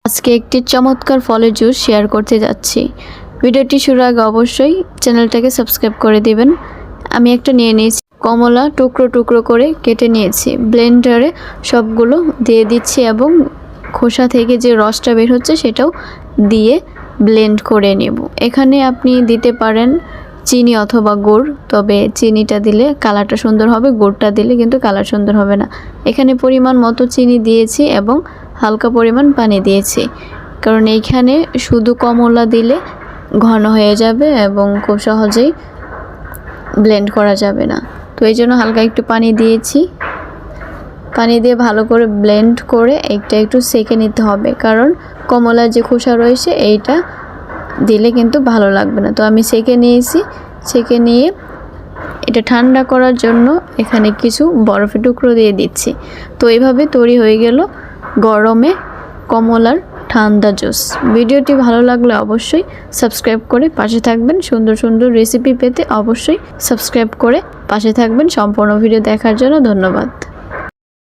আজকে একটি চমৎকার ফলের জুস শেয়ার করতে যাচ্ছি। ভিডিওটি শুরুর আগে অবশ্যই চ্যানেলটাকে সাবস্ক্রাইব করে দিবেন। আমি একটা নিয়ে নিয়েছি কমলা, টুকরো টুকরো করে কেটে নিয়েছি। ব্লেন্ডারে সবগুলো দিয়ে দিচ্ছি এবং খোসা থেকে যে রসটা বের হচ্ছে সেটাও দিয়ে ব্লেন্ড করে নেব। এখানে আপনি দিতে পারেন চিনি অথবা গুড়, তবে চিনিটা দিলে কালারটা সুন্দর হবে, গুড়টা দিলে কিন্তু কালার সুন্দর হবে না। এখানে পরিমাণ মতো চিনি দিয়েছি এবং হালকা পরিমাণ পানি দিয়েছি, কারণ এইখানে শুধু কমলা দিলে ঘন হয়ে যাবে এবং খুব সহজেই ব্লেন্ড করা যাবে না। তো এই জন্য হালকা একটু পানি দিয়েছি। পানি দিয়ে ভালো করে ব্লেন্ড করে একটু সেঁকে নিতে হবে, কারণ কমলার যে খোসা রয়েছে এইটা দিলে কিন্তু ভালো লাগবে না। তো আমি সেঁকে নিয়েছি। সেঁকে নিয়ে এটা ঠান্ডা করার জন্য এখানে কিছু বরফের টুকরো দিয়ে দিচ্ছি। তো এইভাবে তৈরি হয়ে গেল গরমে কমলার ঠান্ডা জুস। ভিডিওটি ভালো লাগলে অবশ্যই সাবস্ক্রাইব করে পাশে থাকবেন। সুন্দর সুন্দর রেসিপি পেতে অবশ্যই সাবস্ক্রাইব করে পাশে থাকবেন। সম্পূর্ণ ভিডিও দেখার জন্য ধন্যবাদ।